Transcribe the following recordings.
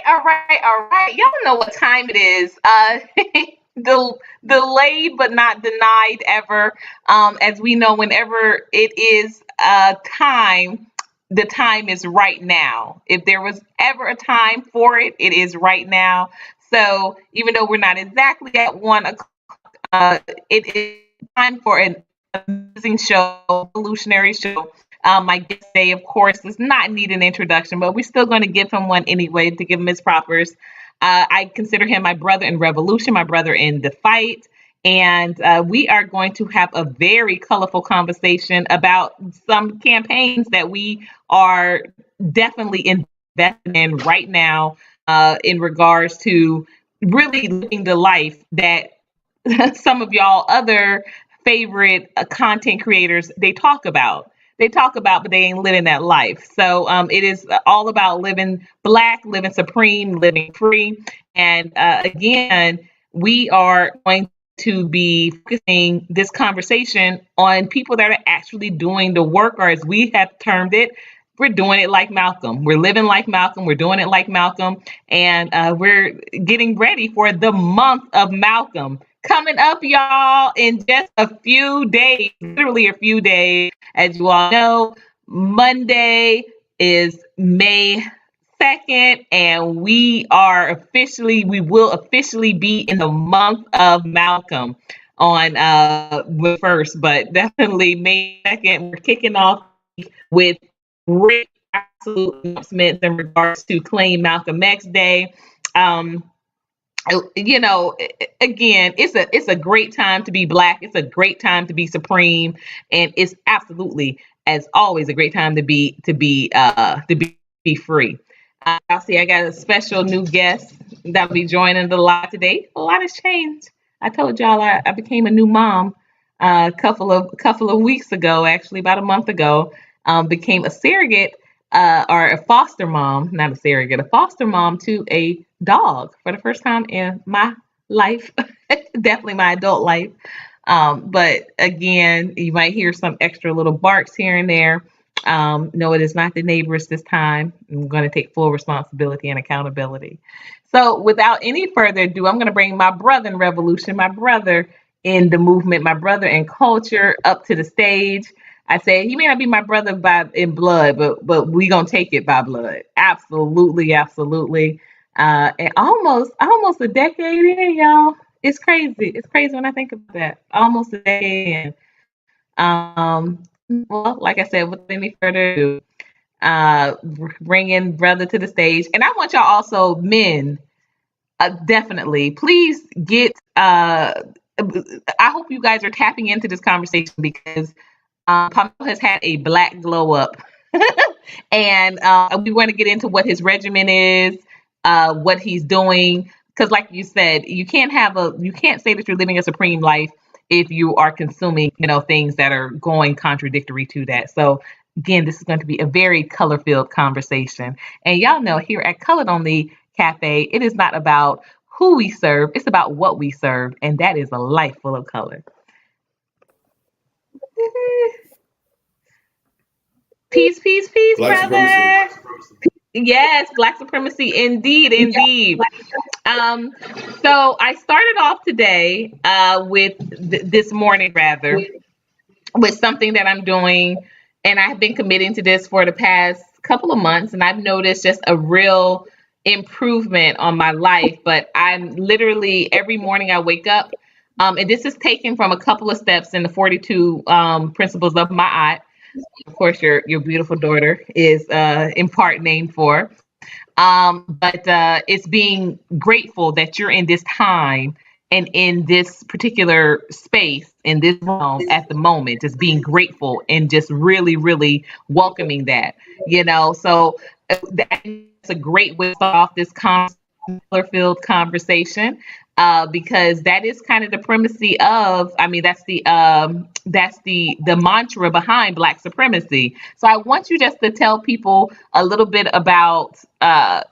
all right. Y'all know what time it is. Delayed but not denied ever. As we know, whenever it is time, the time is right now. If there was ever a time for it, it is right now. So even though we're not exactly at 1 o'clock, it is time for an amazing show, evolutionary show. My guest today, of course, does not need an introduction, but we're still going to give him one anyway to give him his propers. I consider him my brother in revolution, my brother in the fight. And we are going to have a very colorful conversation about some campaigns that we are definitely invested in right now in regards to really living the life that some of y'all other favorite content creators they talk about but they ain't living that life. So it is all about living black, living supreme, living free. And again, we are going to be focusing this conversation on people that are actually doing the work, or as we have termed it, we're doing it like Malcolm. We're living like Malcolm. We're doing it like Malcolm. And we're getting ready for the month of Malcolm coming up, y'all, in just a few days, literally a few days. As you all know, Monday is May 2nd, and we will officially be in the month of Malcolm on the 1st, but definitely May 2nd, we're kicking off with great absolute announcements in regards to Claim Malcolm X Day. Um, you know, again, it's a great time to be black. It's a great time to be supreme, and it's absolutely, as always, a great time to be free. I'll see. I got a special new guest that'll be joining the live today. A lot has changed. I told y'all I became a new mom a couple of weeks ago, actually about a month ago. Became a surrogate or a foster mom, not a surrogate, a foster mom to a dog for the first time in my life, definitely my adult life. But again, you might hear some extra little barks here and there. No, it is not the neighbors this time. I'm going to take full responsibility and accountability. So, without any further ado, I'm going to bring my brother in revolution, my brother in the movement, my brother in culture up to the stage. I say he may not be my brother by in blood, but we gonna take it by blood. Absolutely, absolutely. And almost a decade in, y'all. It's crazy. It's crazy when I think about that. Almost a decade in. Well, like I said, without any further ado, uh, bringing brother to the stage, and I want y'all also men, definitely, please get. I hope you guys are tapping into this conversation because Pamela has had a black glow up, and we want to get into what his regimen is, what he's doing. Because, like you said, you can't say that you're living a supreme life if you are consuming, things that are going contradictory to that. So, again, this is going to be a very color filled conversation. And y'all know here at Colored Only Cafe, it is not about who we serve; it's about what we serve, and that is a life full of color. Peace, peace, peace, Black supremacy. brother. Yes, black supremacy, indeed, indeed. Um, so I started off today with this morning, rather, with something that I'm doing, and I've been committing to this for the past couple of months, and I've noticed just a real improvement on my life. But I'm literally every morning I wake up, and this is taken from a couple of steps in the 42 principles of my eye. Of course, your beautiful daughter is in part named for. But it's being grateful that you're in this time and in this particular space, in this realm at the moment, just being grateful and just really, really welcoming that, So that's a great way to start off this filled conversation. Because that is kind of the primacy of, I mean, that's the mantra behind Black supremacy. So I want you just to tell people a little bit about, how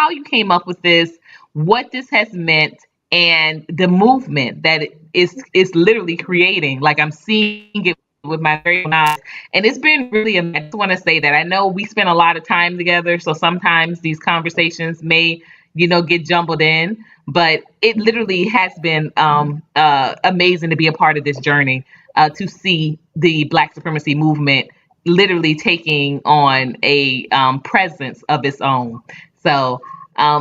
you came up with this, what this has meant, and the movement that it is literally creating. Like I'm seeing it with my very own eyes. And it's been really, I just want to say that I know we spend a lot of time together. So sometimes these conversations may, get jumbled in, but it literally has been amazing to be a part of this journey, to see the Black supremacy movement literally taking on a presence of its own. So,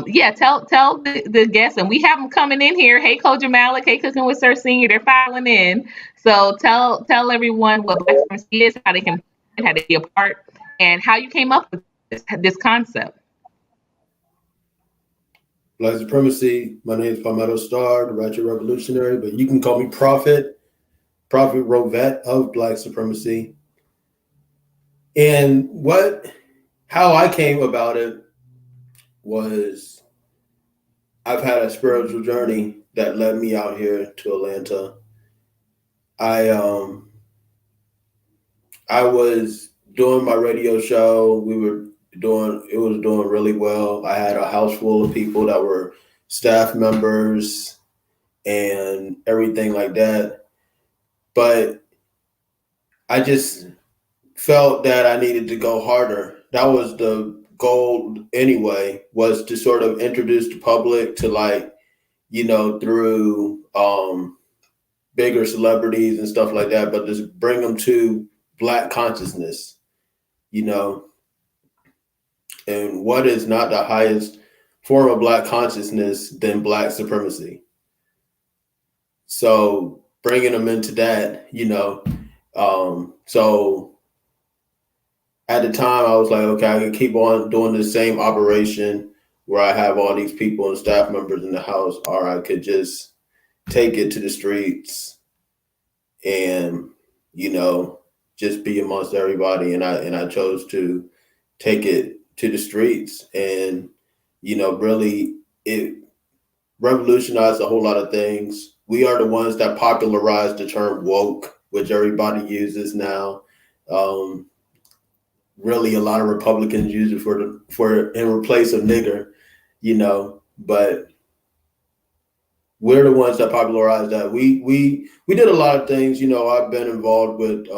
yeah, tell the guests, and we have them coming in here. Hey, Coach Malik. Hey, Cooking with Sir Senior. They're filing in. So tell everyone what Black supremacy is, how they can, how they be a part, and how you came up with this concept. Black Supremacy. My name is Palmetto Star, the Ratchet Revolutionary, but you can call me Prophet Rovette of Black Supremacy. And how I came about it was I've had a spiritual journey that led me out here to Atlanta. I was doing my radio show. It was doing really well. I had a house full of people that were staff members and everything like that. But I just felt that I needed to go harder. That was the goal anyway, was to sort of introduce the public to, like, through bigger celebrities and stuff like that, but just bring them to Black consciousness, and what is not the highest form of Black consciousness than Black supremacy? So bringing them into that, so at the time I was like, okay, I can keep on doing the same operation where I have all these people and staff members in the house, or I could just take it to the streets and, just be amongst everybody. And I chose to take it to the streets, and, really it revolutionized a whole lot of things. We are the ones that popularized the term woke, which everybody uses now. Really, a lot of Republicans use it for in place of nigger, but we're the ones that popularized that. We did a lot of things. I've been involved with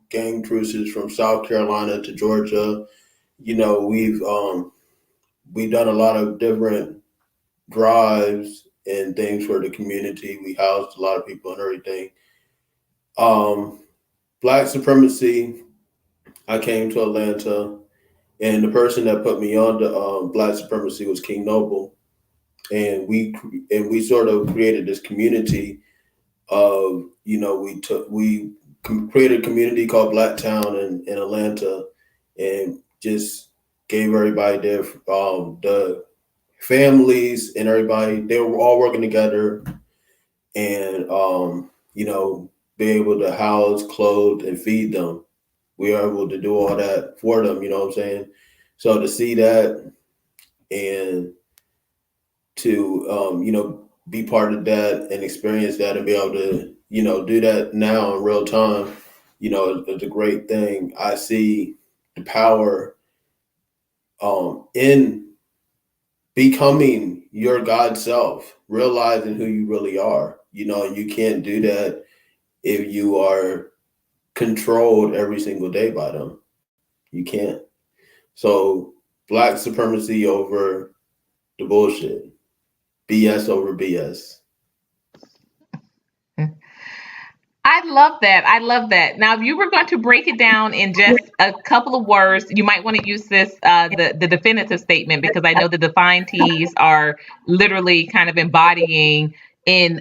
gang truces from South Carolina to Georgia. We've done a lot of different drives and things for the community. We housed a lot of people and everything. Black supremacy. I came to Atlanta, and the person that put me on to Black supremacy was King Noble, and we sort of created this community of, we created a community called Black Town in Atlanta, and just gave everybody the families and everybody, they were all working together, and be able to house, clothe, and feed them. We are able to do all that for them, you know what I'm saying? So to see that, and to be part of that and experience that and be able to do that now in real time, it's a great thing. I see the power in becoming your God self, realizing who you really are, and you can't do that if you are controlled every single day by them. You can't. So Black supremacy over the bullshit. BS over BS. I love that. I love that. Now, if you were going to break it down in just a couple of words, you might want to use this, the definitive statement, because I know the defined T's are literally kind of embodying in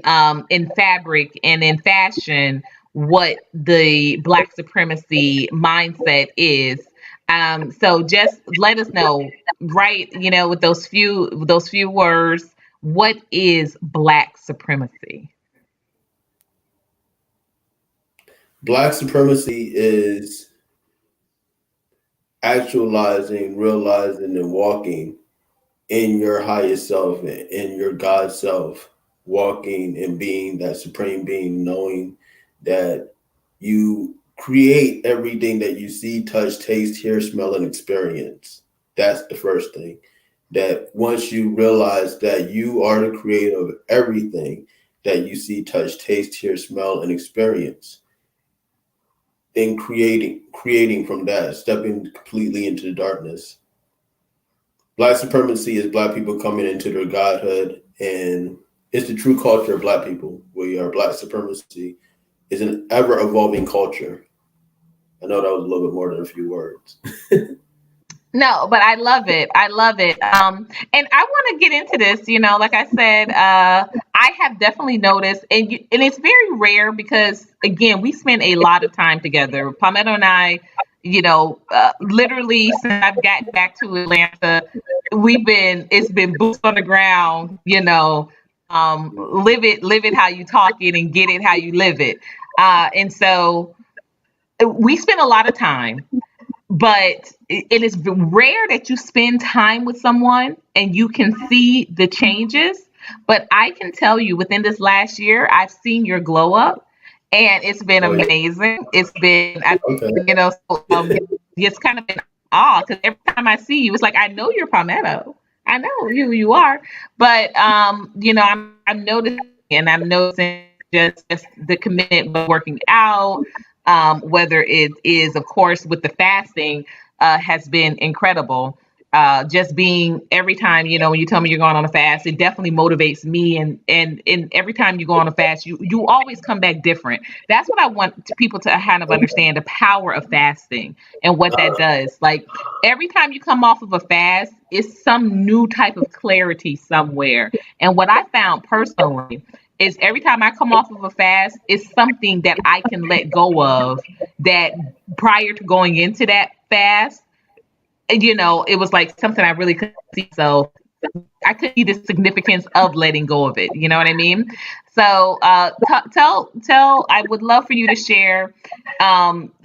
fabric and in fashion what the Black supremacy mindset is. So just let us know, right? With those few words, what is Black supremacy? Black supremacy is actualizing, realizing, and walking in your highest self, in your God self, walking and being that supreme being, knowing that you create everything that you see, touch, taste, hear, smell, and experience. That's the first thing. That once you realize that you are the creator of everything that you see, touch, taste, hear, smell, and experience, and creating from that, stepping completely into the darkness. Black supremacy is Black people coming into their godhood, and it's the true culture of Black people. We are Black supremacy is an ever evolving culture. I know that was a little bit more than a few words. No, but I love it. I love it. And I want to get into this. Like I said, I have definitely noticed, and it's very rare because again, we spend a lot of time together. Palmetto and I, literally since I've gotten back to Atlanta, it's been boots on the ground. Live it how you talk it, and get it how you live it. And so we spend a lot of time, but it is rare that you spend time with someone and you can see the changes. But I can tell you within this last year, I've seen your glow up, and it's been Oh yeah. amazing. It's been, Okay. so, it's kind of been awe because every time I see you, it's like, I know you're Palmetto. I know you are. But, I'm noticing, and I'm noticing just the commitment with working out, whether it is, of course, with the fasting, has been incredible. Just being every time, when you tell me you're going on a fast, it definitely motivates me. And every time you go on a fast, you always come back different. That's what I want people to kind of understand, the power of fasting and what that does. Like every time you come off of a fast, it's some new type of clarity somewhere. And what I found personally is every time I come off of a fast, it's something that I can let go of that prior to going into that fast, it was like something I really couldn't see. So I could see the significance of letting go of it. You know what I mean? So tell. I would love for you to share,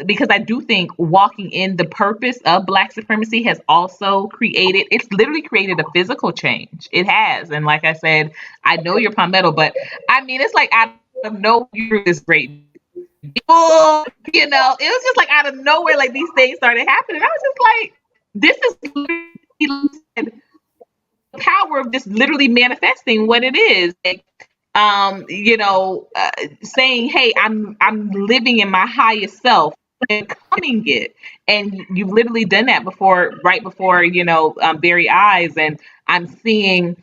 because I do think walking in the purpose of Black supremacy has also created. It's literally created a physical change. It has, and like I said, I know you're Palmetto, but I mean, it's like out of nowhere, you're this great. People, it was just like out of nowhere, like these things started happening. I was just like, this is literally the power of just literally manifesting what it is. Like, saying, "Hey, I'm living in my highest self." And becoming it, and you've literally done that before, right before very eyes, and I'm seeing,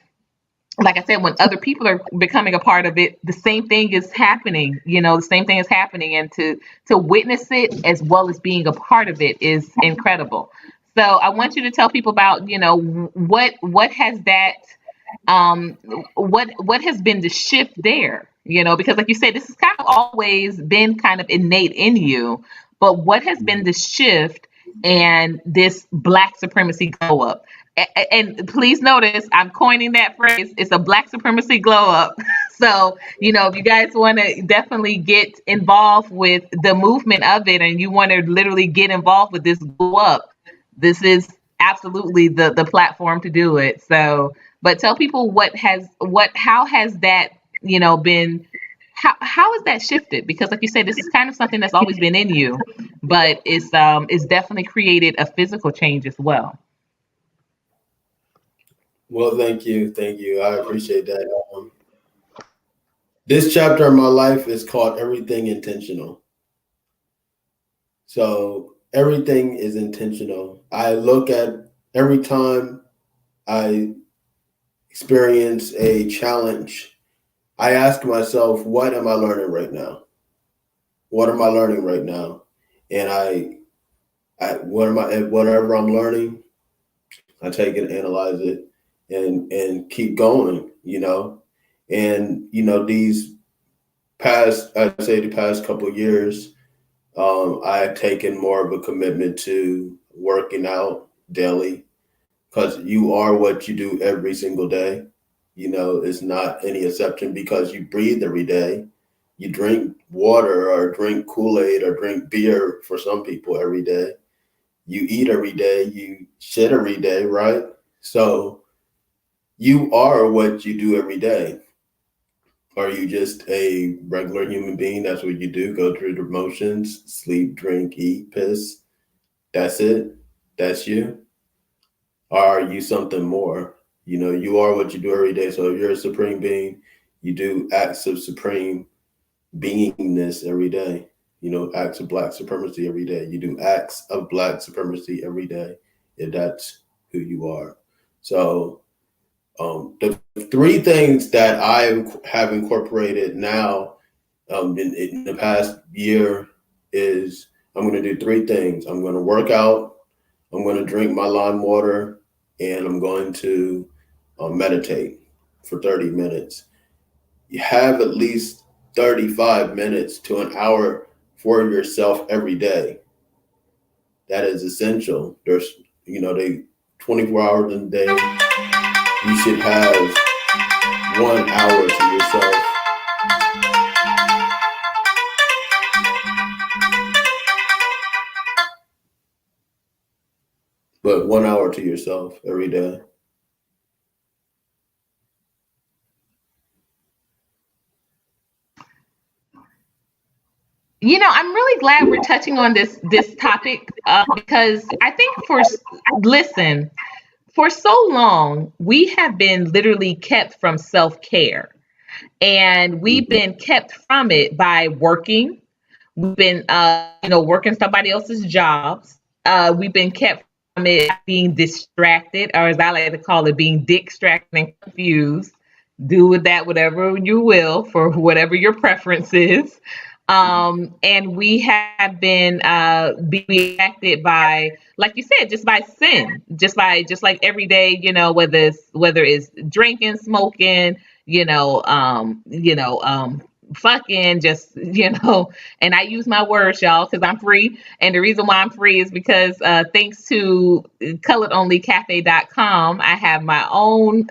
like I said, when other people are becoming a part of it, the same thing is happening. The same thing is happening, and to witness it as well as being a part of it is incredible. So I want you to tell people about, what has that, um, what has been the shift there? Because like you said, this has kind of always been kind of innate in you, but what has been the shift and this Black supremacy glow up? And please notice I'm coining that phrase. It's a Black supremacy glow up. So, if you guys want to definitely get involved with the movement of it, and you want to literally get involved with this glow up, this is absolutely the platform to do it. So, but tell people how has that, been, how has that shifted? Because like you said, this is kind of something that's always been in you, but it's definitely created a physical change as well. Well, thank you. I appreciate that. This chapter of my life is called Everything Intentional. So everything is intentional. I look at every time I experience a challenge, I ask myself, what am I learning right now? What am I learning right now? And whatever I'm learning, I take it, analyze it, and keep going. And these I'd say the past couple of years, I've taken more of a commitment to working out daily, because you are what you do every single day. It's not any exception, because you breathe every day. You drink water or drink Kool-Aid or drink beer for some people every day. You eat every day. You shit every day, right? So you are what you do every day. Are you just a regular human being? That's what you do. Go through the motions, sleep, drink, eat, piss. That's it. That's you. Or are you something more? You are what you do every day. So if you're a supreme being, you do acts of supreme beingness every day. acts of black supremacy every day. You do acts of black supremacy every day, and that's who you are. So the three things that I have incorporated now in the past year is I'm going to do three things. I'm going to work out, I'm going to drink my lime water, and I'm going to meditate for 30 minutes. You have at least 35 minutes to an hour for yourself every day. That is essential. They 24 hours in a day. You should have 1 hour to yourself. But 1 hour to yourself every day. I'm really glad we're touching on this topic because I think listen, for so long we have been literally kept from self-care, and we've Mhm. been kept from it by working. We've been working somebody else's jobs. We've been kept from it being distracted, or as I like to call it, being distracted and confused. Do with that whatever you will for whatever your preference is. And we have been being affected by, like you said, just by sin, just like every day, whether it's drinking, smoking, fucking, just and I use my words, y'all, because I'm free. And the reason why I'm free is because thanks to coloredonlycafe.com, I have my own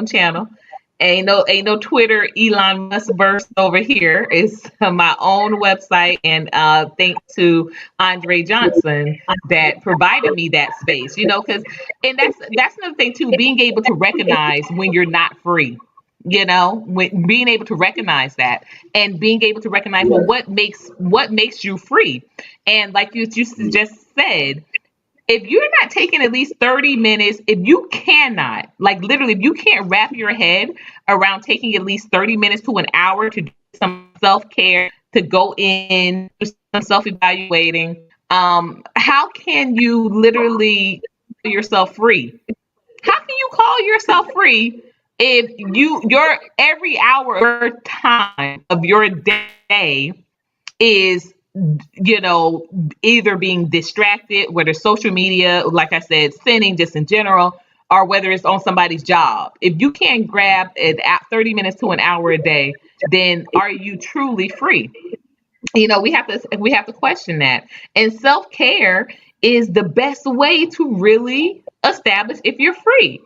channel. Ain't no Twitter Elon Musk verse over here. It's my own website, and thanks to Andre Johnson that provided me that space. Because and that's another thing too, being able to recognize when you're not free. When being able to recognize that, and being able to recognize, well, what makes you free. And like you just said, if you're not taking at least 30 minutes, if you cannot, like literally, if you can't wrap your head around taking at least 30 minutes to an hour to do some self care, to go in, do some self evaluating, how can you literally call yourself free? How can you call yourself free if your every hour of your time of your day is either being distracted, whether social media, like I said, sinning just in general, or whether it's on somebody's job. If you can't grab it at 30 minutes to an hour a day, then are you truly free? We have to question that. And self-care is the best way to really establish if you're free.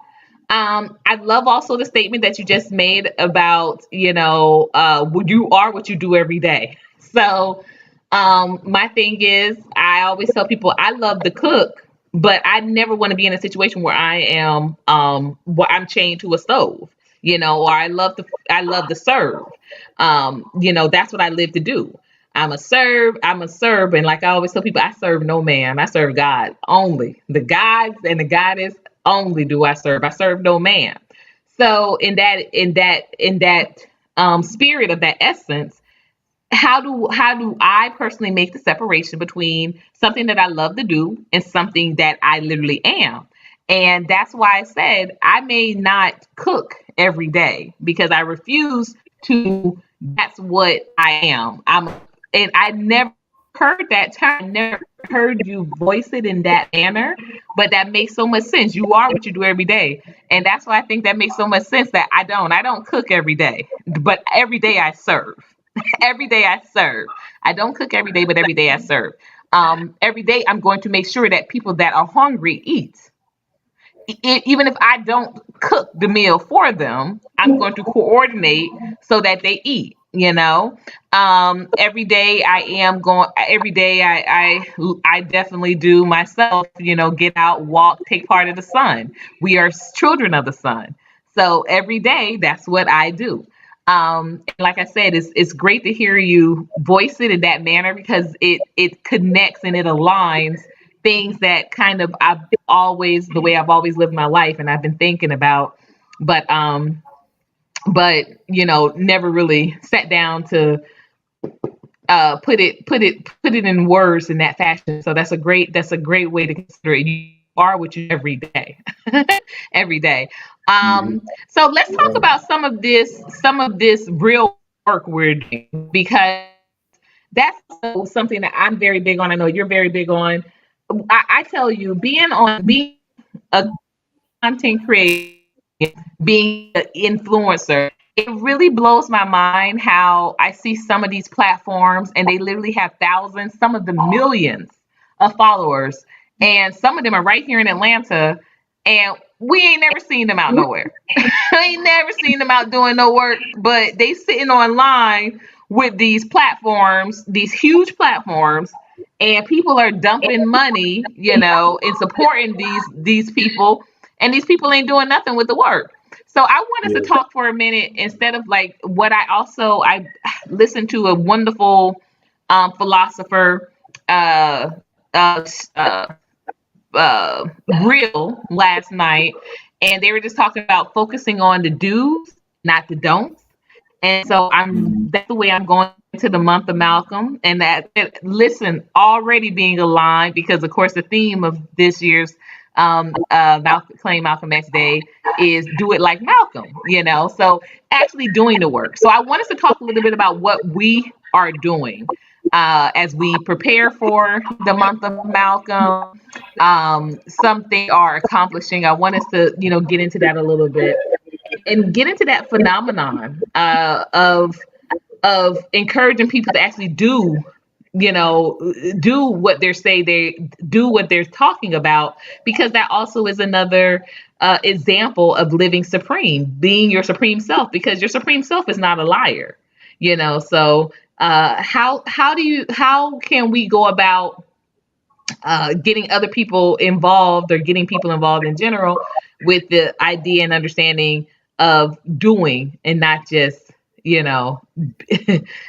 I love also the statement that you just made about, you are what you do every day. So, my thing is, I always tell people I love to cook, but I never want to be in a situation where where I'm chained to a stove, or I love to serve. That's what I live to do. I'm a serve, and like I always tell people, I serve no man. I serve God only. The gods and the goddess only do I serve. I serve no man. So in that spirit of that essence, how do I personally make the separation between something that I love to do and something that I literally am? And that's why I said I may not cook every day because I refuse to. That's what I am. And I never heard that term. I never heard you voice it in that manner, but that makes so much sense. You are what you do every day. And that's why I think that makes so much sense that I don't cook every day, but every day I serve. Every day I serve. I don't cook every day, but every day I serve. Every day I'm going to make sure that people that are hungry eat. Even if I don't cook the meal for them, I'm going to coordinate so that they eat. Every day I am going. Every day I definitely do myself. Get out, walk, take part of the sun. We are children of the sun, so every day that's what I do. And like I said, it's great to hear you voice it in that manner because it connects and it aligns things that kind of the way I've always lived my life and I've been thinking about, but never really sat down to put it in words in that fashion. So that's a great way to consider it. You are what you every day, every day. Mhm. So let's talk Right. about some of this real work we're doing, because that's also something that I'm very big on. I know you're very big on. I tell you, being a content creator, being an influencer, it really blows my mind how I see some of these platforms and they literally have thousands, some of them millions of followers. And some of them are right here in Atlanta, and we ain't never seen them out nowhere. I ain't never seen them out doing no work, but they sitting online with these platforms, these huge platforms, and people are dumping money, and supporting these people, and these people ain't doing nothing with the work. So I want us to Yeah. talk for a minute, instead of like what I listened to a wonderful philosopher uh uh uh reel last night, and they were just talking about focusing on the do's, not the don'ts. And so Mhm. that's the way I'm going to the month of Malcolm, and listen, already being aligned, because of course the theme of this year's Malcolm X Day is do it like Malcolm. So actually doing the work. So I want us to talk a little bit about what we are doing as we prepare for the month of Malcolm. Some things are accomplishing. I want us to, get into that a little bit, and get into that phenomenon of encouraging people to actually you know do what they do, what they're talking about, because that also is another example of living supreme, being your supreme self, because your supreme self is not a liar. So how can we go about getting other people involved, or getting people involved in general, with the idea and understanding of doing, and not just, you know,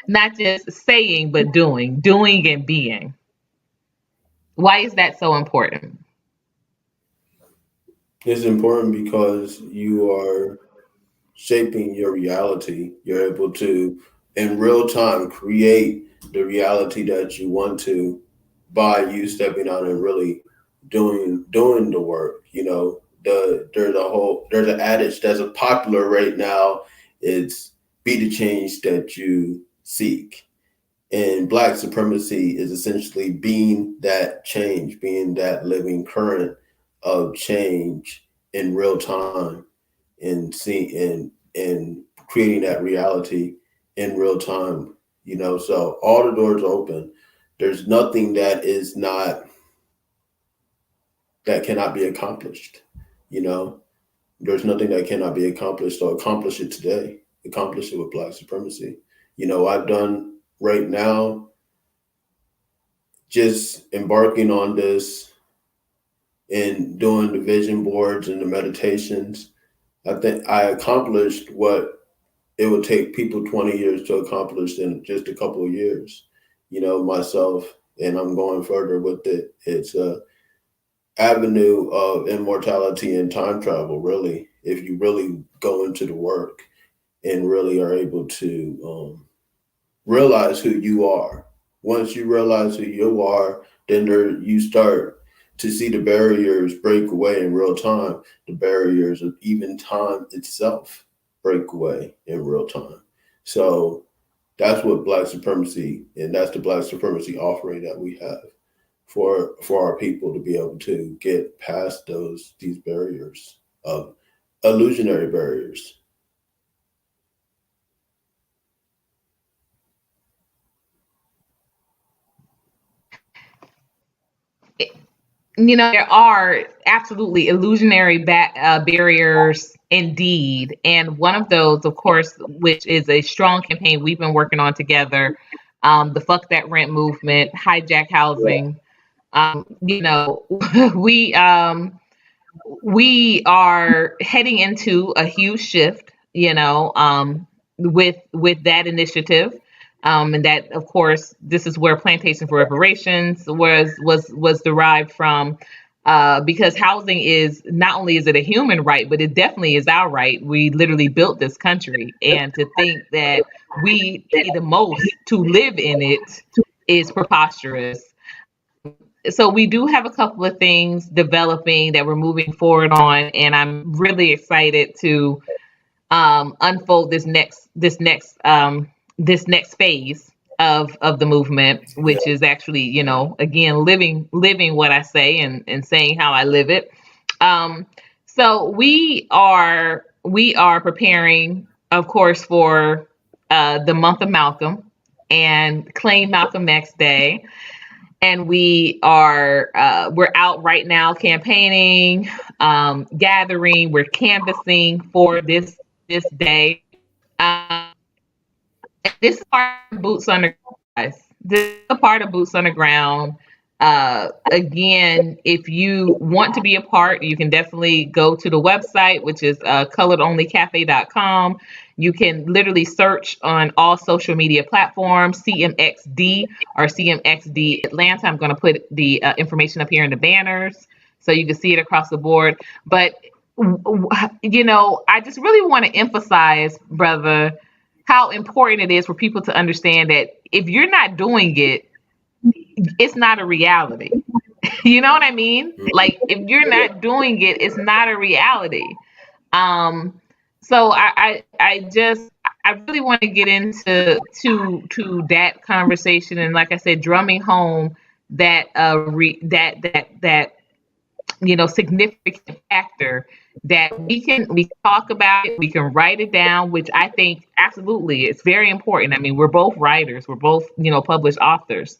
not just saying, but doing and being. Why is that so important? It's important because you are shaping your reality. You're able to, in real time, create the reality that you want to by you stepping out and really doing the work. There's an adage that's a popular right now. It's be the change that you seek. And black supremacy is essentially being that change, being that living current of change in real time, and and creating that reality in real time. So all the doors open. There's nothing that cannot be accomplished. You know, there's nothing that cannot be accomplished. So accomplish it today. Accomplish it with black supremacy. I've done right now, just embarking on this and doing the vision boards and the meditations. I think I accomplished what it would take people 20 years to accomplish in just a couple of years. Myself, and I'm going further with it. It's a avenue of immortality and time travel, really, if you really go into the work and really are able to realize who you are. Once you realize who you are, then you start to see the barriers break away in real time. The barriers of even time itself break away in real time. So that's what black supremacy, and that's the black supremacy offering that we have for our people to be able to get past these barriers of illusionary barriers. There are absolutely illusionary barriers indeed. And one of those, of course, which is a strong campaign we've been working on together, the Fuck That Rent movement, Hijack Yeah. Housing. We we are heading into a huge shift, with that initiative. And that, of course, this is where Plantation for Reparations was derived from. because housing is not only is it a human right, but it definitely is our right. We literally built this country, and to think that we pay the most to live in it is preposterous. So we do have a couple of things developing that we're moving forward on, and I'm really excited to unfold this next phase of the movement, Yeah. which is actually, again, living what I say, and saying how I live it. Um, so we are preparing, of course, for the month of Malcolm and Claim Malcolm X Day, and we're out right now campaigning, gathering, we're canvassing for this day. Um, and this is part of boots on the ground, guys. This is a part of boots on the ground. Again, if you want to be a part, you can definitely go to the website, which is coloredonlycafe.com. You can literally search on all social media platforms, CMXD or CMXD Atlanta. I'm going to put the information up here in the banners so you can see it across the board. But, I just really want to emphasize, brother, how important it is for people to understand that if you're not doing it, it's not a reality. You know what I mean? Like, if you're not doing it, it's not a reality. Um, so I really want to get into to that conversation, and like I said, drumming home that significant factor that we talk about it, we can write it down, which I think absolutely it's very important. I mean, we're both writers, we're both, published authors.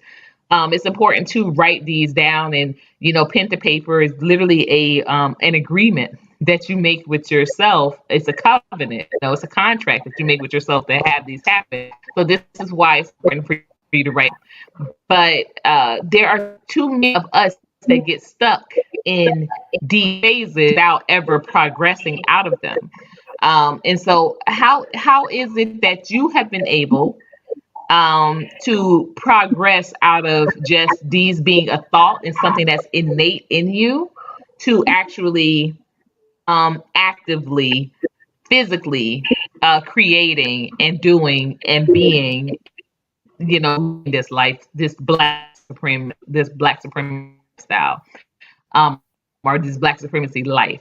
It's important to write these down, and pen to paper is literally an agreement that you make with yourself. It's a covenant, it's a contract that you make with yourself to have these happen. So this is why it's important for you to write. But there are too many of us that get stuck in these phases without ever progressing out of them. And so, how is it that you have been able to progress out of just these being a thought and something that's innate in you to actually actively, physically creating and doing and being, this life, this black supreme style, or this black supremacy life?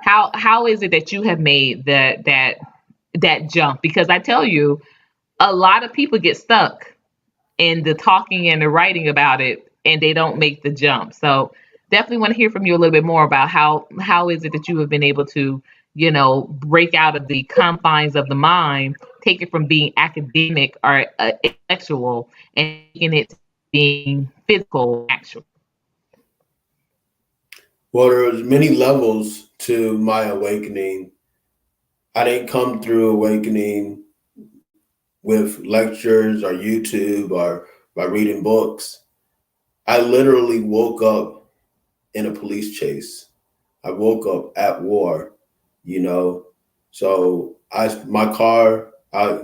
How is it that you have made that jump? Because I tell you, a lot of people get stuck in the talking and the writing about it, and they don't make the jump. So definitely want to hear from you a little bit more about how is it that you have been able to, break out of the confines of the mind, take it from being academic or intellectual, and taking it to being physical, actual. Well, there was many levels to my awakening. I didn't come through awakening with lectures or YouTube or by reading books. I literally woke up in a police chase. I woke up at war, you know. So my car, I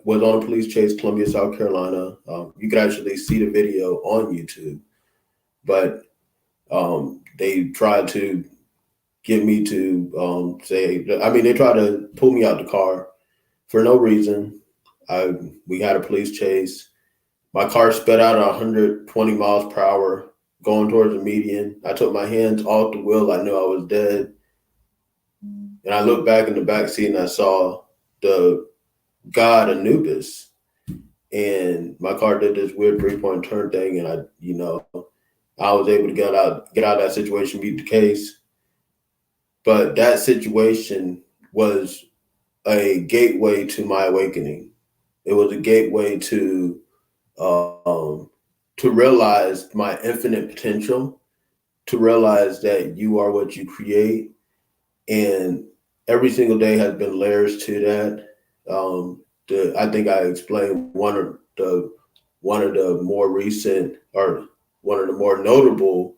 was on a police chase, Columbia, South Carolina. You can actually see the video on YouTube, but they tried to get me to they tried to pull me out the car for no reason. We had a police chase. My car sped out at 120 miles per hour going towards the median. I took my hands off the wheel. I knew I was dead. And I looked back in the back seat and I saw the god Anubis. And my car did this weird 3-point turn thing. And I was able to get out of that situation, beat the case. But that situation was a gateway to my awakening. It was a gateway to realize my infinite potential, to realize that you are what you create. And every single day has been layers to that. I think I explained one of the more recent, or one of the more notable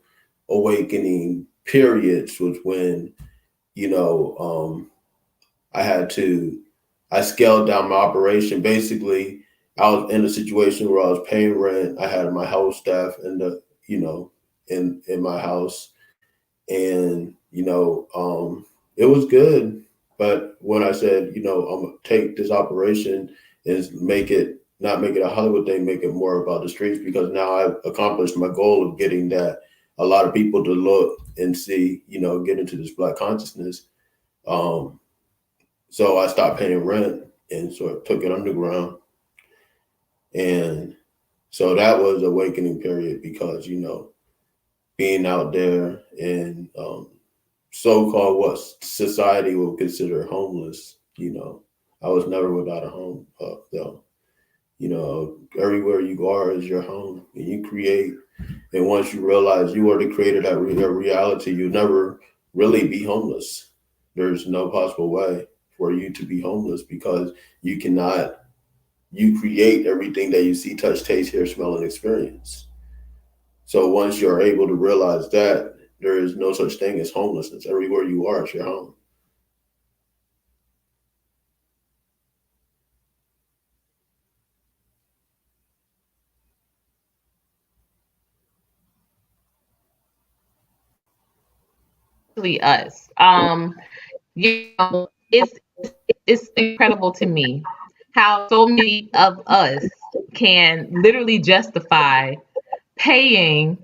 awakening periods was when, I I scaled down my operation. Basically, I was in a situation where I was paying rent. I had my house staff in the, in my house. and it was good. But when I said, I'm gonna take this operation and not make it a Hollywood thing, make it more about the streets, because now I've accomplished my goal of getting that a lot of people to look and see, get into this Black consciousness. Um, so I stopped paying rent and sort of took it underground, and so that was awakening period, because being out there and so-called what society will consider homeless. I was never without a home, though. Everywhere you are is your home, and you create. And once you realize you are the creator of that reality, you'll never really be homeless. There's no possible way for you to be homeless, because you cannot. You create everything that you see, touch, taste, hear, smell, and experience. So once you're able to realize that, there is no such thing as homelessness. Everywhere you are is your home. Really us. It's incredible to me how so many of us can literally justify paying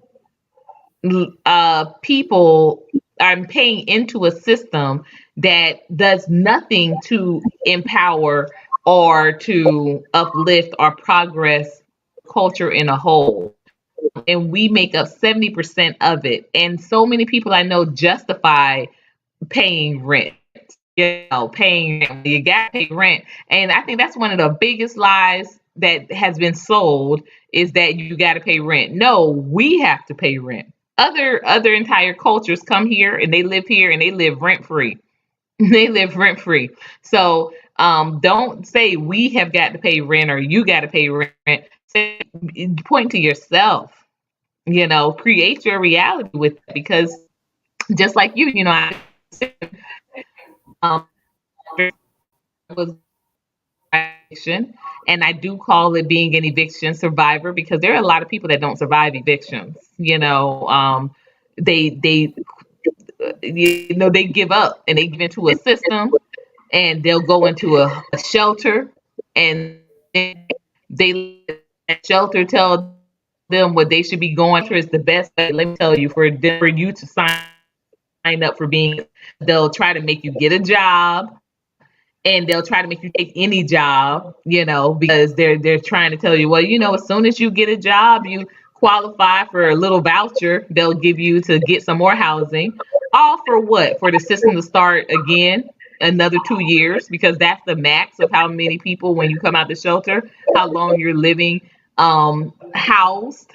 people. I'm paying into a system that does nothing to empower or to uplift or progress culture in a whole. And we make up 70% of it. And so many people I know justify paying rent. Paying rent. You got to pay rent. And I think that's one of the biggest lies that has been sold, is that you got to pay rent. No, we have to pay rent. Other entire cultures come here and they live here and they live rent free. They live rent free. So don't say we have got to pay rent or you got to pay rent. Say, point to yourself. Create your reality with it, because just like I um, was eviction, and I do call it being an eviction survivor, because there are a lot of people that don't survive evictions. They they give up and they give into a system, and they'll go into a shelter, and they let that shelter tell them what they should be going through is the best way. Let me tell you, for you to sign up for being, they'll try to make you get a job, and they'll try to make you take any job, because they're trying to tell you, well, as soon as you get a job, you qualify for a little voucher they'll give you to get some more housing. All for what? For the system to start again another 2 years, because that's the max of how many people, when you come out the shelter, how long you're living housed,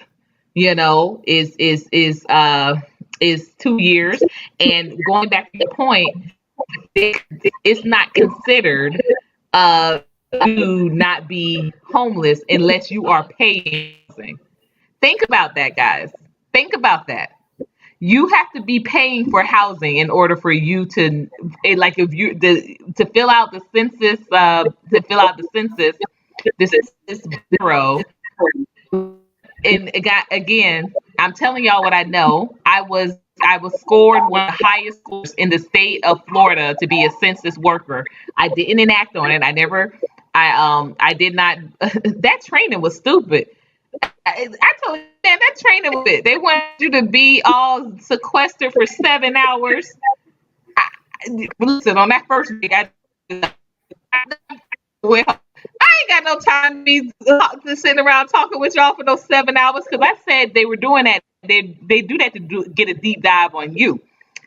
is 2 years. And going back to your point, it's not considered to not be homeless unless you are paying housing. Think about that, guys. Think about that. You have to be paying for housing in order for you to, like, if you to fill out the census, the census bureau. And it got, again, I'm telling y'all what I know. I was scored one of the highest scores in the state of Florida to be a census worker. I didn't enact on it. I did not. That training was stupid. I told you, man, that training was it. They want you to be all sequestered for 7 hours. Listen, on that first week, well, I ain't got no time to be sitting around talking with y'all for those 7 hours, because I said they were doing that. They do that to get a deep dive on you.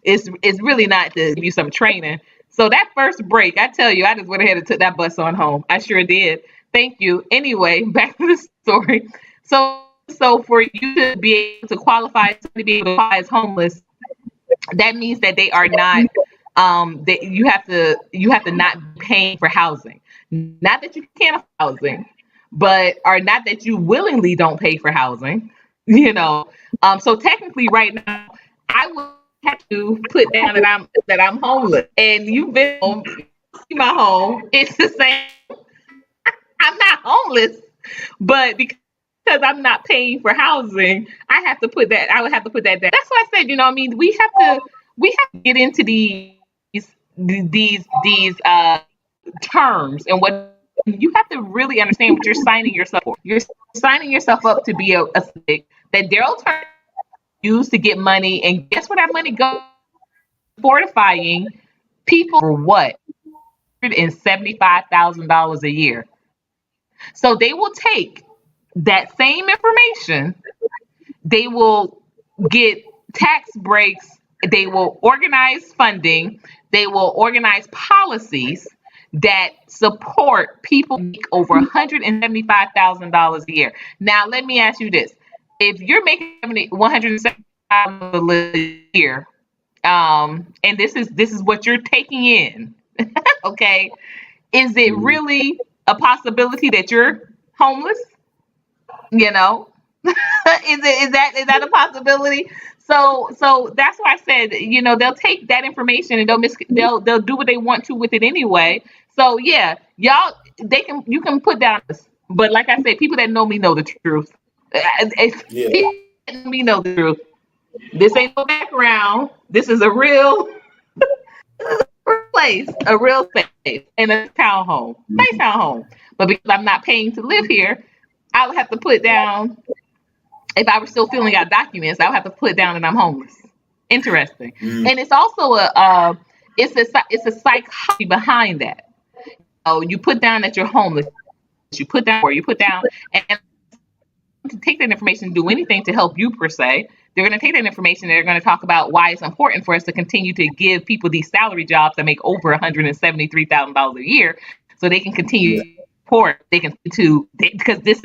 It's really not to give you some training. So that first break, I tell you, I just went ahead and took that bus on home. I sure did. Thank you. Anyway, back to the story. So for you to be able to qualify, to be able to qualify as homeless, that means that they are not that you have to not be paying for housing. Not that you can't afford housing, but or not that you willingly don't pay for housing. So technically right now I would have to put down that I'm homeless, and you've been home, see my home, it's the same. I'm not homeless, but because because I'm not paying for housing, I have to put that. I would have to put that down. That's why I said, I mean, we have to get into these terms and what you have to really understand what you're signing yourself for. You're signing yourself up to be a stick that Daryl Turner used to get money, and guess where that money goes? Fortifying people for what? $175,000 a year. So they will take that same information, they will get tax breaks, they will organize funding, they will organize policies that support people who make over $175,000 a year. Now, let me ask you this. If you're making $175,000 a year, and this is what you're taking in, okay, is it Mhm. really a possibility that you're homeless? You know, is that a possibility? So that's why I said, they'll take that information and they'll do what they want to with it anyway. So yeah, y'all, you can put down this, but like I said, people that know me know the truth. Yeah. People that know me know the truth. This ain't no background. This is a real place, a real space, and a townhome, nice Mhm. townhome. But because I'm not paying to live here, I would have to put down, if I were still filling out documents, I would have to put down that I'm homeless. Interesting. Mhm. And it's also it's a psychology behind that. Oh, you put down that you're homeless. You put down, or you put down, and to take that information and do anything to help you per se. They're going to take that information and they're going to talk about why it's important for us to continue to give people these salary jobs that make over $173,000 a year, so they can Yeah. continue to support. They can because this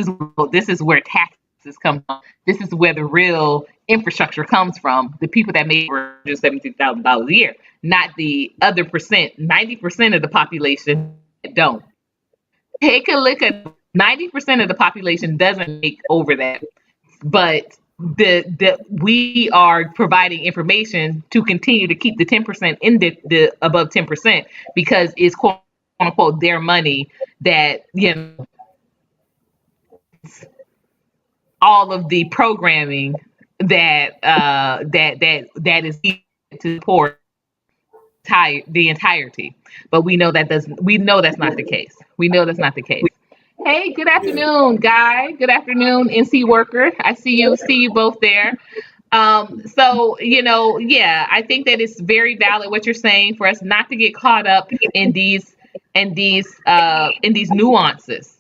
is where taxes come from. This is where the real infrastructure comes from. The people that make over $173,000 a year, not the other percent. 90% of the population that don't. Take a look at 90% of the population doesn't make over that, but the we are providing information to continue to keep the 10% in the above 10% because it's quote unquote their money that all of the programming that is needed to support the entirety. But we know that's not the case. We know that's not the case. Hey, good Yeah. afternoon, Guy. Good afternoon, NC Worker. I see you both there. So yeah, I think that it's very valid what you're saying for us not to get caught up in these nuances.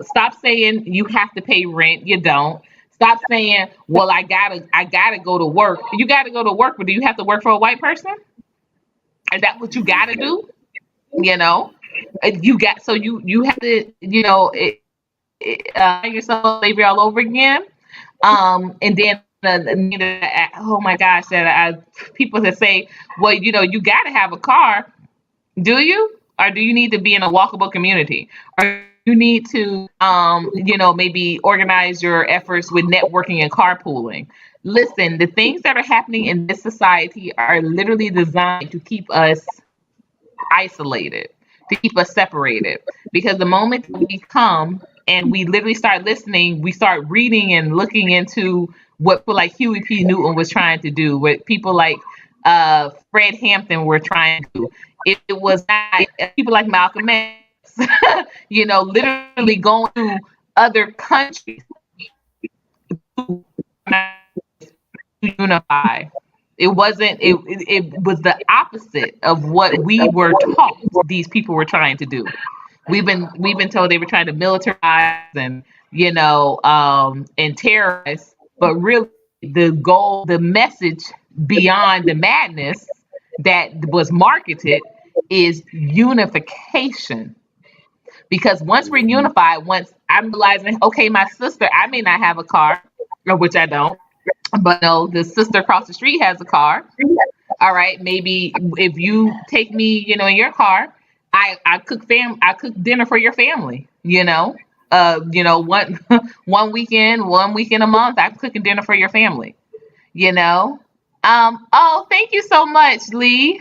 Stop saying you have to pay rent. You don't. Stop saying, well, I gotta go to work. You gotta go to work, but do you have to work for a white person? Is that what you gotta do? You know, you got so you have to yourself slavery all over again. And then oh my gosh, that people that say, well, you got to have a car. Do you, or do you need to be in a walkable community, or you need to maybe organize your efforts with networking and carpooling? Listen, the things that are happening in this society are literally designed to keep us isolated, to keep us separated. Because the moment that we come and we literally start listening, we start reading and looking into what people like Huey P. Newton was trying to do, what people like Fred Hampton were trying to do. It was not people like Malcolm X, literally going to other countries to unify. It wasn't. It was the opposite of what we were taught. These people were trying to do. We've been told they were trying to militarize and and terrorize, but really the goal, the message beyond the madness that was marketed is unification. Because once we're Mhm. unified, once I'm realizing, okay, my sister, I may not have a car, or which I don't, but no, the sister across the street has a car. All right, maybe if you take me, in your car, I cook dinner for your family. One one weekend a month, I'm cooking dinner for your family. You know. Oh, thank you so much, Lee.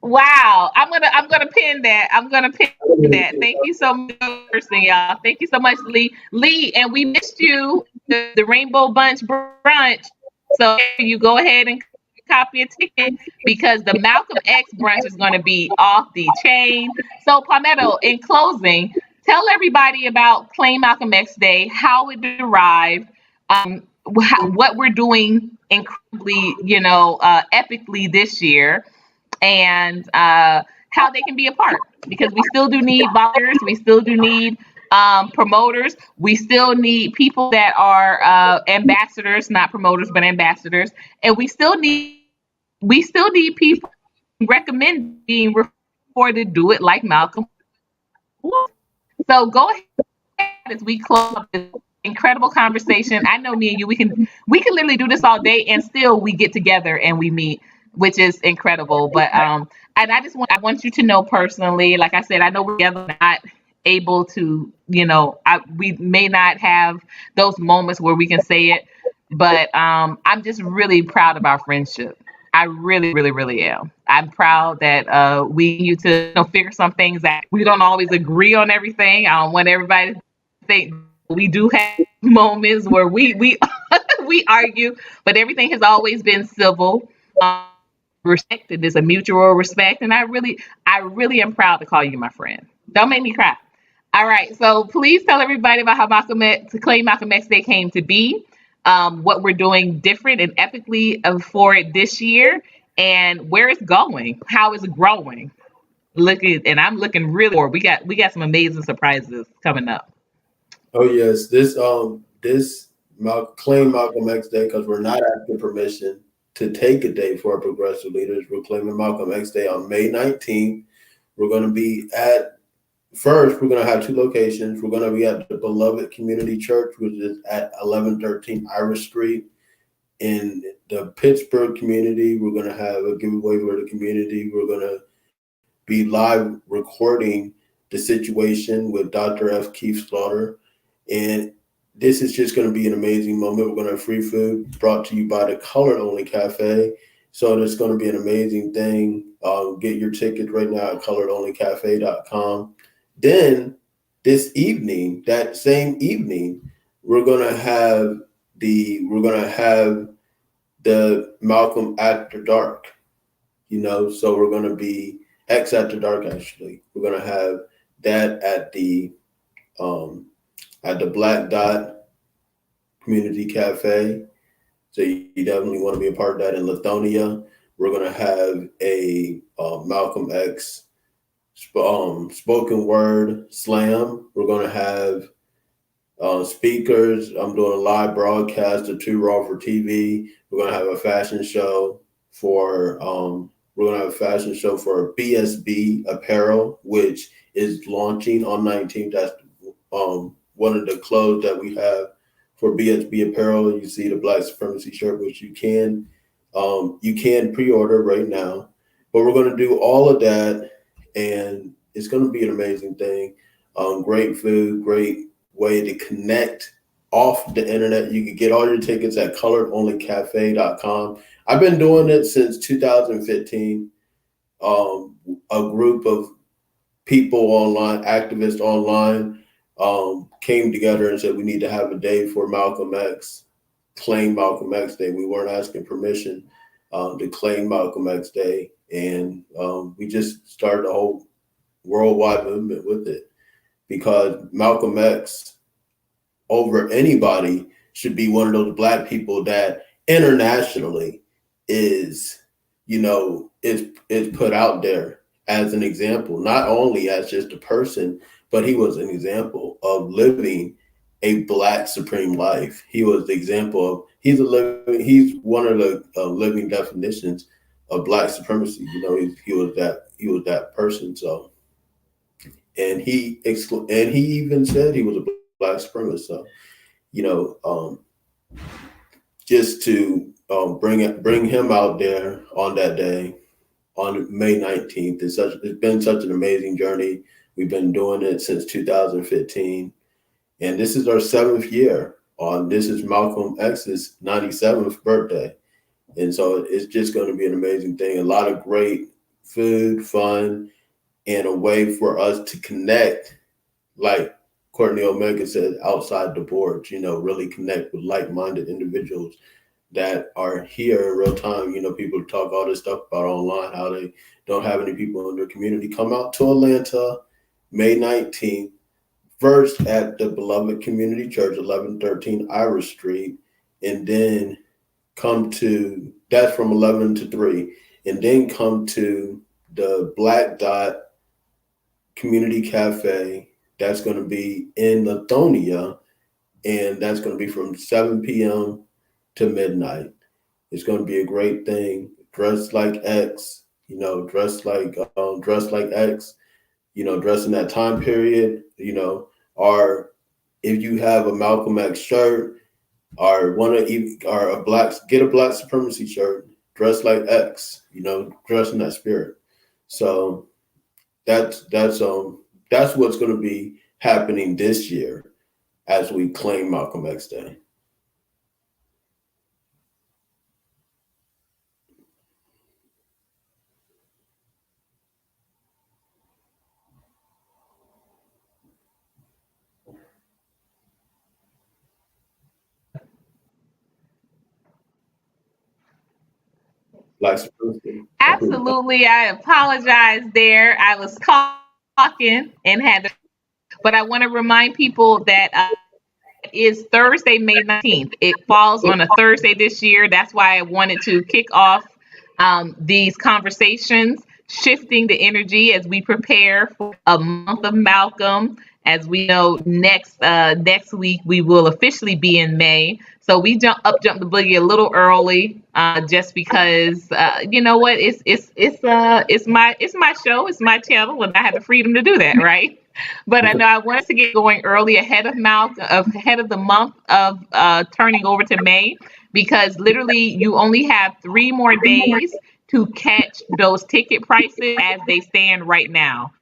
Wow. I'm gonna pin that. I'm gonna pin that. Thank you so much, person, y'all. Thank you so much, Lee. Lee, and we missed you the Rainbow Bunch brunch. So you go ahead and copy a ticket because the Malcolm X brunch is going to be off the chain. So Palmetto, in closing, tell everybody about Claim Malcolm X Day, how it derived, what we're doing incredibly, epically this year, and how they can be a part, because we still do need volunteers, we still do need promoters, we still need people that are ambassadors, not promoters but ambassadors, and we still need people recommend being referred to do it like Malcolm was. So go ahead as we close up this incredible conversation. I know me and you, we can literally do this all day and still we get together and we meet, which is incredible. But and I want you to know personally, like I said, I know we're together, not able to, we may not have those moments where we can say it, but I'm just really proud of our friendship. I really, really, really am. I'm proud that we you to figure some things out. We don't always agree on everything. I don't want everybody to think we do have moments where we we argue, but everything has always been civil. Respect. It is a mutual respect, and I really am proud to call you my friend. Don't make me cry. All right, so please tell everybody about how to claim Malcolm X Day came to be, what we're doing different and epically for it this year, and where it's going, how it's growing. And I'm looking really forward. We got some amazing surprises coming up. Oh yes, claim Malcolm X Day because we're not asking permission to take a day for our progressive leaders. We're claiming Malcolm X Day on May 19th. We're going to be at first. We're going to have two locations. We're going to be at the Beloved Community Church, which is at 1113 Irish Street in the Pittsburgh community. We're going to have a giveaway for the community. We're going to be live recording the situation with Dr. F. Keith Slaughter. And this is just going to be an amazing moment. We're going to have free food brought to you by the Color Only Cafe. So it's going to be an amazing thing. Get your tickets right now at coloredonlycafe.com. Then that same evening, we're going to have the Malcolm After Dark. So we're going to be X After Dark. Actually, we're going to have that at the Black Dot Community Cafe. So you definitely want to be a part of that in Lithonia. We're going to have a Malcolm X spoken word slam. We're going to have speakers. I'm doing a live broadcast of Too Raw for TV. We're going to have a fashion show for BSB Apparel, which is launching on 19th. That's one of the clothes that we have for BSB Apparel. You see the Black Supremacy shirt, which you can pre-order right now. But we're going to do all of that, and it's going to be an amazing thing. Great food, great way to connect off the internet. You can get all your tickets at coloredonlycafe.com. I've been doing it since 2015. A group of people online, activists online, came together and said we need to have a day for Malcolm X, claim Malcolm X Day. We weren't asking permission to claim Malcolm X Day, and we just started a whole worldwide movement with it because Malcolm X, over anybody, should be one of those Black people that internationally is put out there as an example, not only as just a person, but he was an example of living a Black supreme life. He was the example of he's one of the living definitions of Black supremacy. He was that person. So, and he even said he was a Black supremacist. So, just to bring him out there on that day, on May 19th. It's been such an amazing journey. We've been doing it since 2015, and this is our 7th year. This is Malcolm X's 97th birthday, and so it's just going to be an amazing thing. A lot of great food, fun, and a way for us to connect, like Courtney Omega said, outside the boards, really connect with like minded individuals that are here in real time. People talk all this stuff about online, how they don't have any people in their community. Come out to Atlanta, May 19th, first at the Beloved Community Church, 1113 Irish Street, and then that's from 11 to 3, and then come to the Black Dot Community Cafe. That's going to be in Lithonia, and that's going to be from 7 p.m. to midnight. It's going to be a great thing. Dress like X, dress like X, dress in that time period, or if you have a Malcolm X shirt, or get a Black Supremacy shirt, dress like X, dress in that spirit. So that's what's going to be happening this year as we claim Malcolm X Day. Black Supremacy. Absolutely. I apologize there. I was talking and but I want to remind people that is Thursday, May 19th. It falls on a Thursday this year. That's why I wanted to kick off these conversations, shifting the energy as we prepare for a month of Malcolm. As we know, next week we will officially be in May. So we jump the boogie a little early, just because you know what? It's my show, it's my channel, and I have the freedom to do that, right? But I know I wanted to get going early ahead of the month of turning over to May, because literally you only have 3 more days to catch those ticket prices as they stand right now.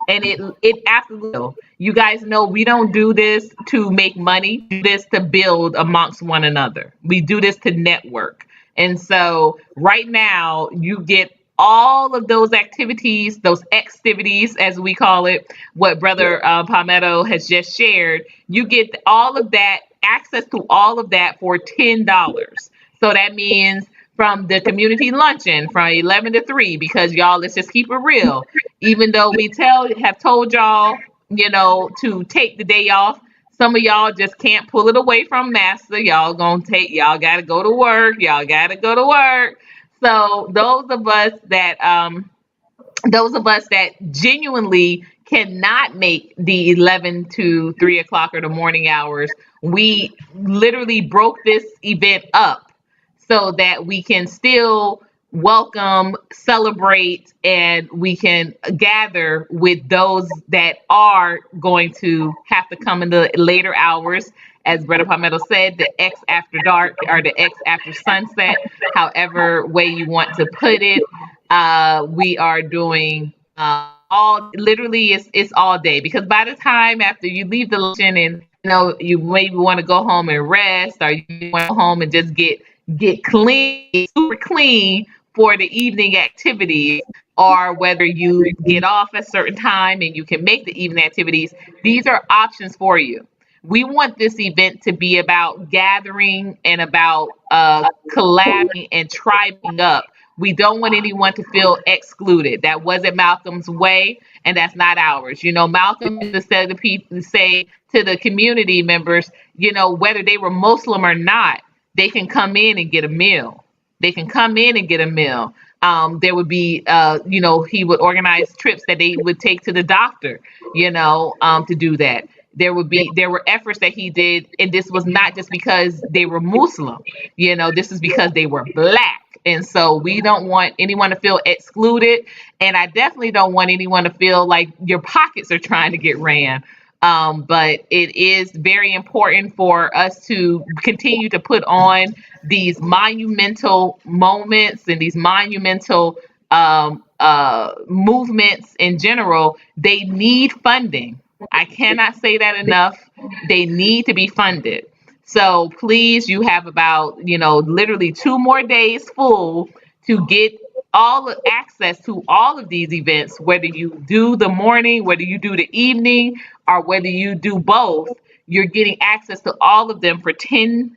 And it absolutely will. You guys know we don't do this to make money. We do this to build amongst one another. We do this to network. And so right now you get all of those activities, those activities as we call it, what Brother Palmetto has just shared. You get all of that, access to all of that for $10. So that means from the community luncheon from 11 to 3, because y'all, let's just keep it real. Even though we have told y'all, to take the day off, some of y'all just can't pull it away from master. Y'all gotta go to work. Y'all gotta go to work. So those of us that genuinely cannot make the 11 to 3 o'clock or the morning hours, we literally broke this event up so that we can still welcome, celebrate, and we can gather with those that are going to have to come in the later hours. As Brother Palmetto said, the X after dark or the X after sunset, however way you want to put it. We are doing all literally it's all day, because by the time after you leave the luncheon and you maybe want to go home and rest, or you want to go home and just get clean, super clean for the evening activities, or whether you get off at a certain time and you can make the evening activities, these are options for you. We want this event to be about gathering and about collabing and tribing up. We don't want anyone to feel excluded. That wasn't Malcolm's way, and that's not ours. Malcolm used to say to the community members, whether they were Muslim or not, they can come in and get a meal. They can come in and get a meal. There would be, he would organize trips that they would take to the doctor, to do that. There were efforts that he did, and this was not just because they were Muslim. This is because they were Black. And so we don't want anyone to feel excluded, and I definitely don't want anyone to feel like your pockets are trying to get ran. But it is very important for us to continue to put on these monumental moments and these monumental movements in general. They need funding. I cannot say that enough. They need to be funded. So please, you have about, literally 2 more days full to get all access to all of these events, whether you do the morning, whether you do the evening, or whether you do both. You're getting access to all of them for $10,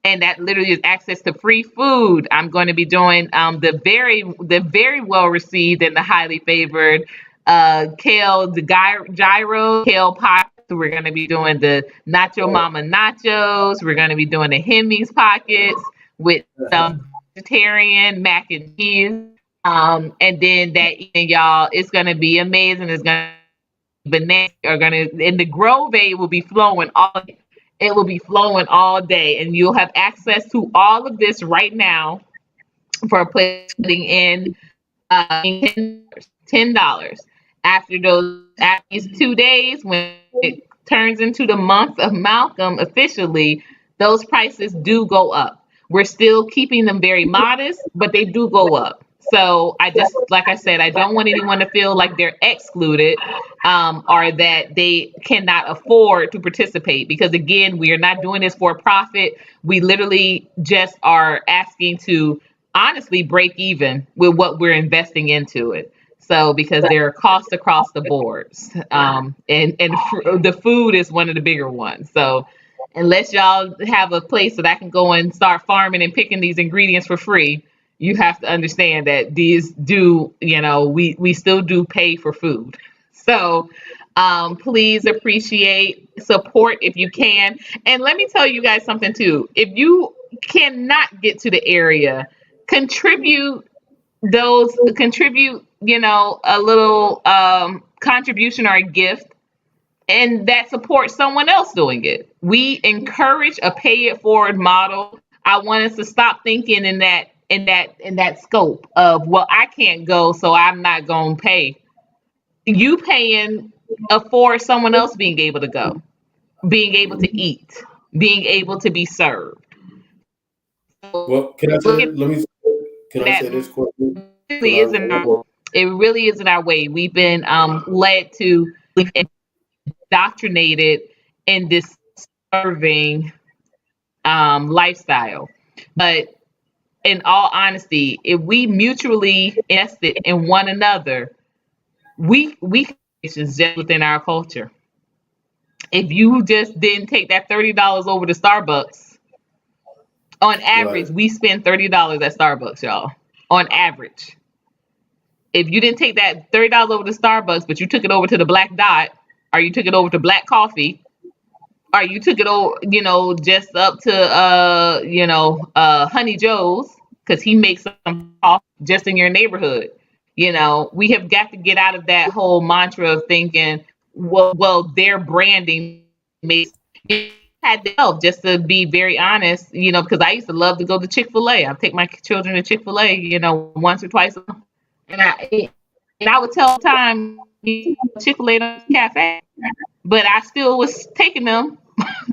and that literally is access to free food. I'm going to be doing the very well received and the highly favored kale the gyro kale pie. We're going to be doing the nacho mama nachos. We're going to be doing the Hemmings pockets with some vegetarian mac and cheese. And then that evening, y'all, it's going to be amazing. It's going to bananas are gonna and the Grove Aid will be flowing all it will be flowing all day, and you'll have access to all of this right now for putting in $10. After these 2 days, when it turns into the month of Malcolm officially, those prices do go up. We're still keeping them very modest, but they do go up. So I just, like I said, I don't want anyone to feel like they're excluded, or that they cannot afford to participate. Because again, we are not doing this for profit. We literally just are asking to honestly break even with what we're investing into it. So because there are costs across the boards, the food is one of the bigger ones. So unless y'all have a place that I can go and start farming and picking these ingredients for free, you have to understand that these do, we still do pay for food. So please appreciate support if you can. And let me tell you guys something too. If you cannot get to the area, contribute a little contribution or a gift, and that supports someone else doing it. We encourage a pay it forward model. I want us to stop thinking in that scope of, well, I can't go, so I'm not gonna pay. You paying for someone else being able to go, being able to eat, being able to be served. So Well, can I say? look at Let me. Can I that. say this quickly? Really isn't it really isn't our way. We've been led to indoctrinated in this serving lifestyle. But in all honesty, if we mutually invested in one another, we just within our culture. If you just didn't take that $30 over to Starbucks, on Right. average, we spend $30 at Starbucks, y'all. On average. If you didn't take that $30 over to Starbucks, but you took it over to the Black Dot, or you took it over to Black Coffee, or you took it over, just up to Honey Joe's, because he makes some coffee just in your neighborhood. We have got to get out of that whole mantra of thinking, well, their branding makes had to help, just to be very honest, because I used to love to go to Chick-fil-A. I take my children to Chick-fil-A, once or twice a month. And I would tell time Chick-fil-A cafe, but I still was taking them,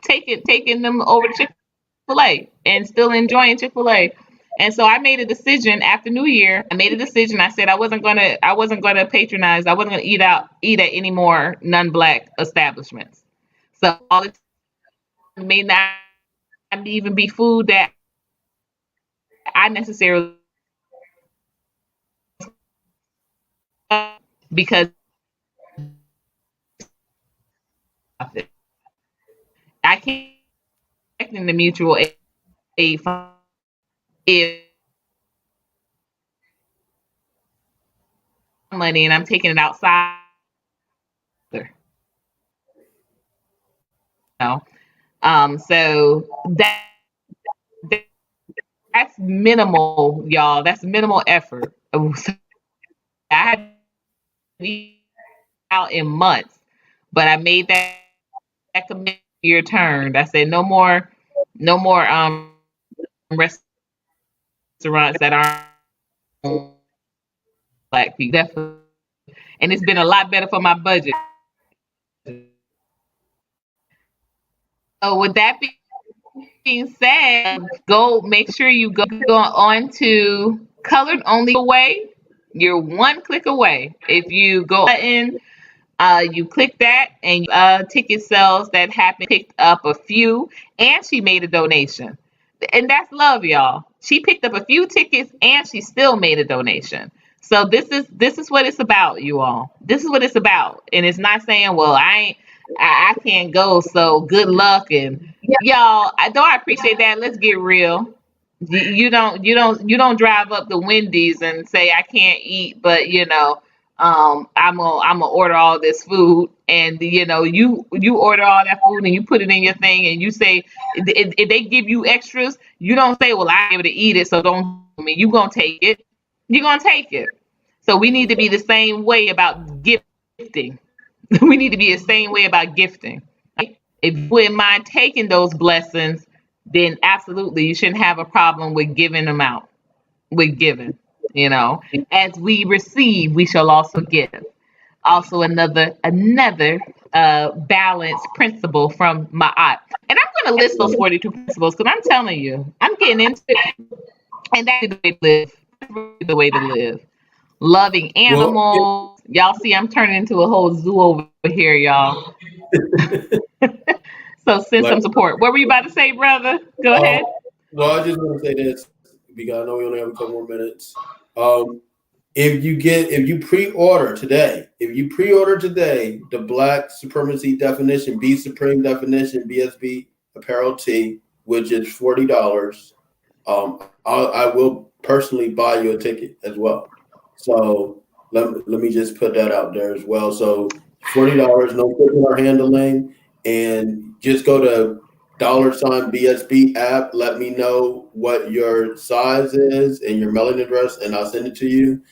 taking them over to Chick-fil-A and still enjoying Chick-fil-A. And so I made a decision after New Year. I made a decision. I said I wasn't gonna patronize. I wasn't gonna eat at any more non-black establishments. So all the time may not even be food that I necessarily, because of it. I can't in the mutual aid fund if money and I'm taking it outside. You know? So that's minimal, y'all. That's minimal effort. I had to eat out in months, but I made that commitment. Year turned. I said no more restaurants that aren't black people. Definitely. And it's been a lot better for my budget. So with that being said, go make sure you go on to Colored Only Away. You're one click away. If you go in, you click that, and ticket sales that happened, picked up a few, and she made a donation. And that's love, y'all. She picked up a few tickets and she still made a donation. So this is what it's about, you all. This is what it's about. And it's not saying, well, I can't go, so good luck. And y'all, though I appreciate that, let's get real. You don't drive up the Wendy's and say I can't eat, but I'm gonna order all this food, and you order all that food and you put it in your thing, and you say if they give you extras, you don't say, well, I'm able to eat it, so don't. I mean, you gonna take it. You're gonna take it. So we need to be the same way about gifting. We need to be the same way about gifting. If you wouldn't mind taking those blessings, then absolutely you shouldn't have a problem with giving them out. With giving, as we receive, we shall also give. Also, another balance principle from Ma'at. And I'm going to list those 42 principles because I'm telling you, I'm getting into it, and that's the way to live. That's really the way to live. Loving Well, animals. Y'all see, I'm turning into a whole zoo over here, y'all. So send like, some support. What were you about to say, brother? Go um, ahead. well, I just want to say this because I know we only have a couple more minutes. Um, if you pre-order today, the Black Supremacy definition, Be Supreme definition, BSB apparel tee, which is $40. I will personally buy you a ticket as well. So let me just put that out there as well. So $40, no shipping or handling, and just go to $BSB app. Let me know what your size is and your mailing address, and I'll send it to you,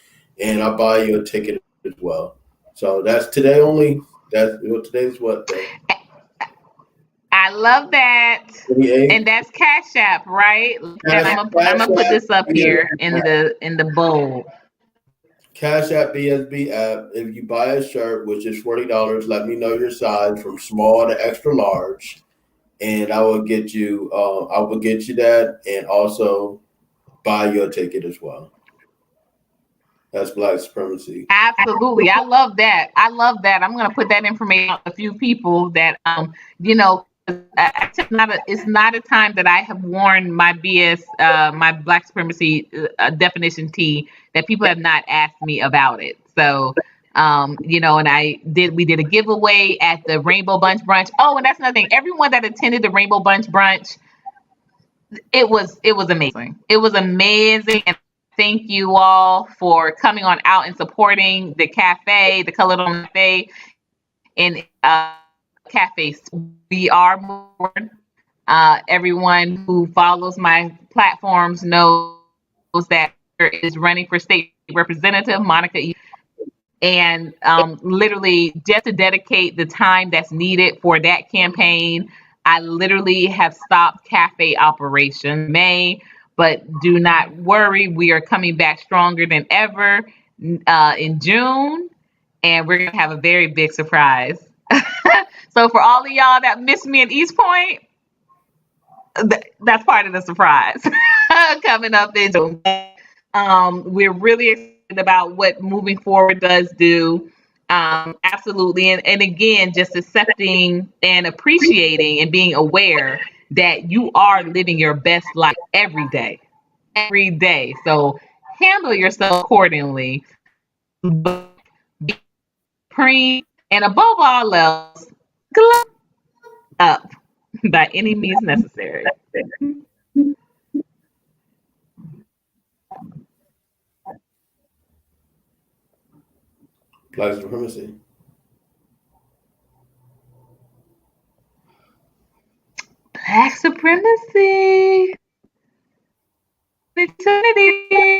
and I'll buy you a ticket as well. So that's today only. Today's what day? I love that. 28. And that's Cash App, right? And Cash, I'm Cash gonna put App, this up here in the bowl. Cash App BSB app. If you buy a shirt, which is $40, let me know your size from small to extra large, and I will get you. I will get you that, and also buy you a ticket as well. That's Black Supremacy. Absolutely. I love that. I love that. I'm gonna put that information out to a few people that it's not a time that I have worn my my Black Supremacy definition tee that people have not asked me about it. So and we did a giveaway at the Rainbow Bunch brunch. Oh, and that's another thing. Everyone that attended the Rainbow Bunch brunch, it was amazing. It was amazing, and thank you all for coming on out and supporting the cafe, the Colored on Cafe, and cafes. We are more. Everyone who follows my platforms knows that is running for state representative, Monica, and literally just to dedicate the time that's needed for that campaign, I literally have stopped cafe operation May, but do not worry, we are coming back stronger than ever in June, and we're gonna have a very big surprise. So for all of y'all that missed me at East Point, that's part of the surprise coming up in June. We're really excited about what moving forward does do. Absolutely. And again, just accepting and appreciating and being aware that you are living your best life every day. Every day. So handle yourself accordingly. Be supreme, and above all else, glow up by any means necessary. Black Supremacy. Black supremacy. Eternity.